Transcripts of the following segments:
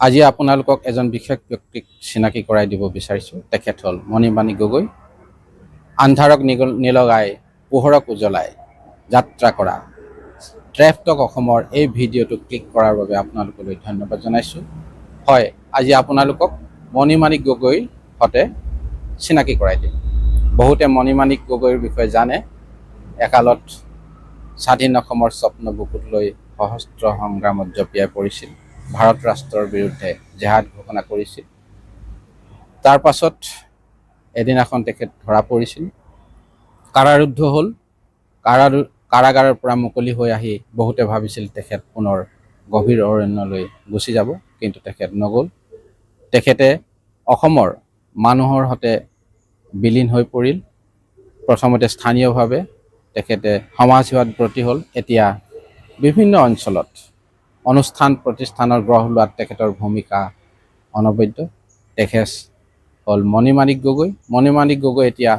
আজি আপোনালোকক এজন বিশেষ ব্যক্তিক চিনাকি কৰাই দিব বিচাৰিছোঁ। তেখেত হ'ল মণিমাণিক গগৈ। আন্ধাৰক নিলগাই পোহৰক উজ্বলাই যাত্ৰা কৰা ট্ৰেফটক অসমৰ এই ভিডিঅ'টো ক্লিক কৰাৰ বাবে আপোনালোকলৈ ধন্যবাদ জনাইছোঁ। হয়, আজি আপোনালোকক মণিমাণিক গগৈৰ সৈতে চিনাকি কৰাই দিম। বহুতে মণিমাণিক গগৈৰ বিষয়ে জানে। একালত স্বাধীন অসমৰ স্বপ্ন বুকুত লৈ সশস্ত্ৰ সংগ্ৰামত জঁপিয়াই পৰিছিল। ভাৰত ৰাষ্ট্ৰৰ বিৰুদ্ধে জেহাদ ঘোষণা কৰিছিল। তাৰ পাছত এদিনাখন তেখেত ধৰা পৰিছিল, কাৰাৰুদ্ধ হ'ল। কাৰাগাৰৰ পৰা মুকলি হৈ আহি বহুতে ভাবিছিল তেখেত পুনৰ গভীৰ অৰণ্যলৈ গুচি যাব, কিন্তু তেখেত নগ'ল। তেখেতে অসমৰ মানুহৰ সৈতে বিলীন হৈ পৰিল। প্ৰথমতে স্থানীয়ভাৱে তেখেতে সমাজ সেৱাত ব্ৰতী হ'ল। এতিয়া বিভিন্ন অঞ্চলত অনুষ্ঠান প্ৰতিষ্ঠানৰ গঢ় লোৱাত তেখেতৰ ভূমিকা অনবদ্য। তেখেত হ'ল মণিমাণিক গগৈ। মণিমাণিক গগৈ এতিয়া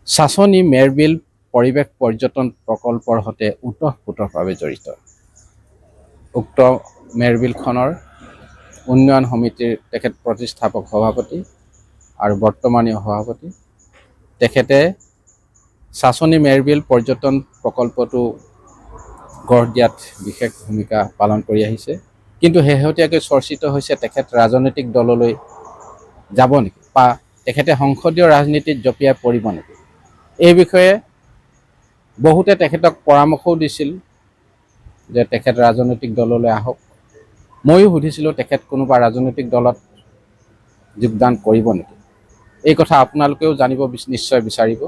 চাচনি মেৰবিল পৰিৱেশ পৰ্যটন প্ৰকল্পৰ সৈতে ওতঃপ্ৰোতঃভাৱে জড়িত। উক্ত মেৰবিলখনৰ উন্নয়ন সমিতিৰ তেখেত প্ৰতিষ্ঠাপক সভাপতি আৰু বৰ্তমানীয় সভাপতি। তেখেতে চাচনি মেৰবিল পৰ্যটন প্ৰকল্পটো গঢ় দিয়াত বিশেষ ভূমিকা পালন কৰি আহিছে। কিন্তু শেহতীয়াকৈ চৰ্চিত হৈছে তেখেত ৰাজনৈতিক দললৈ যাব নেকি, বা তেখেতে সংসদীয় ৰাজনীতিত জঁপিয়াই পৰিব নেকি। এই বিষয়ে বহুতে তেখেতক পৰামৰ্শও দিছিল যে তেখেত ৰাজনৈতিক দললৈ আহক। ময়ো সুধিছিলোঁ তেখেত কোনোবা ৰাজনৈতিক দলত যোগদান কৰিব নেকি। এই কথা আপোনালোকেও জানিব নিশ্চয় বিচাৰিব।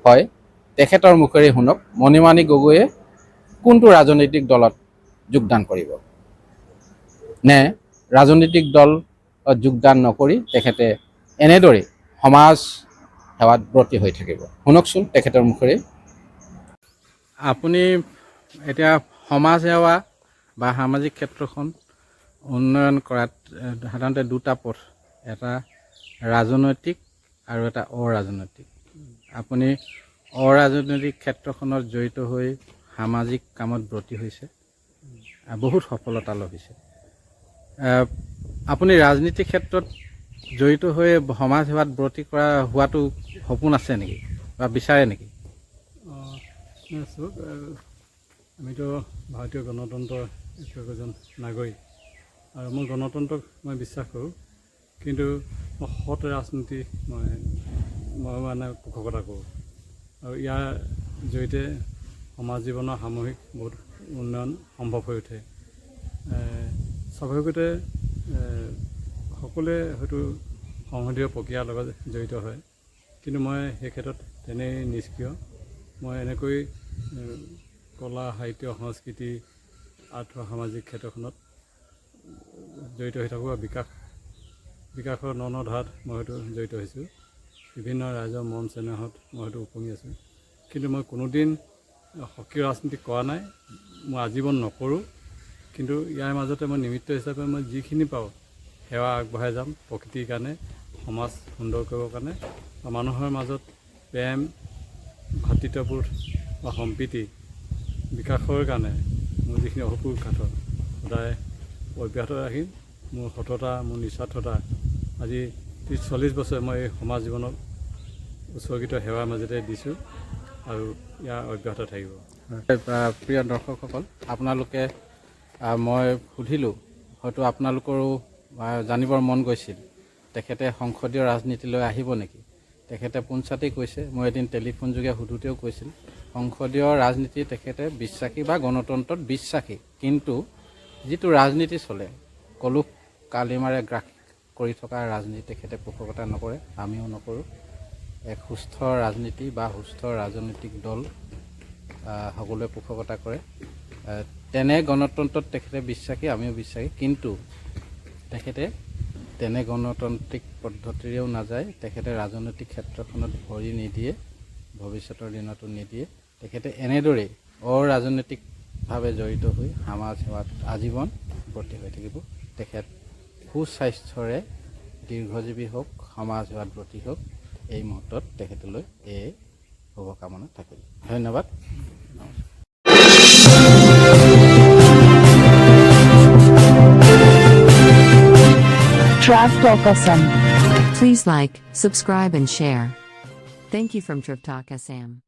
হয়, তেখেতৰ মুখেৰে শুনক, মণিমাণিক গগৈয়ে কোনটো ৰাজনৈতিক দলত যোগদান কৰিব, নে ৰাজনৈতিক দলত যোগদান নকৰি তেখেতে এনেদৰেই সমাজ সেৱাত ব্ৰতী হৈ থাকিব। শুনকচোন তেখেতৰ মুখেৰে। আপুনি এতিয়া সমাজ সেৱা বা সামাজিক ক্ষেত্ৰখন উন্নয়ন কৰাত সাধাৰণতে দুটা পথ, এটা ৰাজনৈতিক আৰু এটা অৰাজনৈতিক। আপুনি অৰাজনৈতিক ক্ষেত্ৰখনত জড়িত হৈ সামাজিক কামত ব্ৰতী হৈছে, বহুত সফলতা লভিছে। আপুনি ৰাজনীতিৰ ক্ষেত্ৰত জড়িত হৈ সমাজ সেৱাত ব্ৰতী হোৱাটো সপোন আছে নেকি বা বিচাৰে নেকি? আমিতো ভাৰতীয় গণতন্ত্ৰৰ এজন নাগৰিক, আৰু মই গণতন্ত্ৰক মই বিশ্বাস কৰোঁ। কিন্তু মই সৎ ৰাজনীতি মই পোষকতা কৰোঁ, আৰু ইয়াৰ জৰিয়তে সমাজ জীৱনৰ সামূহিক বহুত উন্নয়ন সম্ভৱ হৈ উঠে। স্বাভাৱিকতে সকলোৱে হয়তো সংসদীয় প্ৰক্ৰিয়াৰ লগত জড়িত হয়, কিন্তু মই সেই ক্ষেত্ৰত তেনেই নিষ্ক্ৰিয়। মই এনেকৈ কলা, সাহিত্য, সংস্কৃতি, আৰ্থ সামাজিক ক্ষেত্ৰখনত জড়িত হৈ থাকোঁ, আৰু বিকাশৰ ন ধাৰাত মই হয়তো জড়িত হৈছোঁ। বিভিন্ন ৰাইজৰ মন চেনেহত মই হয়তো উপঙি আছোঁ, কিন্তু মই কোনোদিন সক্ৰিয় ৰাজনীতি কৰা নাই, মই আজীৱন নকৰোঁ। কিন্তু ইয়াৰ মাজতে মই নিমিত্ত হিচাপে মই যিখিনি পাৰোঁ সেৱা আগবঢ়াই যাম, প্ৰকৃতিৰ কাৰণে, সমাজ সুন্দৰ কৰিবৰ কাৰণে, মানুহৰ মাজত প্ৰেম, ভাতৃত্ববোধ বা সম্প্ৰীতি বিকাশৰ কাৰণে মোৰ যিখিনি অহোপুৰুষাৰ্থ সদায় অব্যাহত ৰাখিম। মোৰ সততা, মোৰ নিস্বাৰ্থতা, আজি 30-40 বছৰ মই এই সমাজ জীৱনক উৎসৰ্গিত সেৱাৰ মাজতে দিছোঁ, আৰু ইয়াৰ অব্যাহত থাকিব। প্ৰিয় দৰ্শকসকল, আপোনালোকে মই সুধিলোঁ, হয়তো আপোনালোকৰো জানিবৰ মন গৈছিল তেখেতে সংসদীয় ৰাজনীতিলৈ আহিব নেকি। তেখেতে পোনচাতেই কৈছে, মই এদিন টেলিফোন যোগে সোধোতেও কৈছিল সংসদীয় ৰাজনীতি তেখেতে বিশ্বাসী বা গণতন্ত্ৰত বিশ্বাসী, কিন্তু যিটো ৰাজনীতি চলে কলুষ কালিমাৰে গ্ৰাস কৰি থকা ৰাজনীতি তেখেতে পোষকতা নকৰে, আমিও নকৰোঁ। এক সুস্থ ৰাজনীতি বা সুস্থ ৰাজনৈতিক দল সকলোৱে পোষকতা কৰে। তেনে গণতন্ত্ৰত তেখেতে বিশ্বাসী, আমিও বিশ্বাসী, কিন্তু তেখেতে তেনে গণতান্ত্ৰিক পদ্ধতিৰেও নাযায়। তেখেতে ৰাজনৈতিক ক্ষেত্ৰখনত ভৰি নিদিয়ে, ভৱিষ্যতৰ দিনতো নিদিয়ে। তেখেতে এনেদৰেই অৰাজনৈতিকভাৱে জড়িত হৈ সমাজ সেৱাত আজীৱন ব্ৰতী হৈ থাকিব। তেখেত সুস্বাস্থ্যৰে দীৰ্ঘজীৱী হওক, সমাজ সেৱাত ব্ৰতী হওক, এই মুহূৰ্তত তেখেতলৈ এই শুভকামনা থাকিল। ধন্যবাদ। নমস্কাৰ। Trap Talk Assam. Please like, subscribe and share. Thank you from Trip Talk Assam.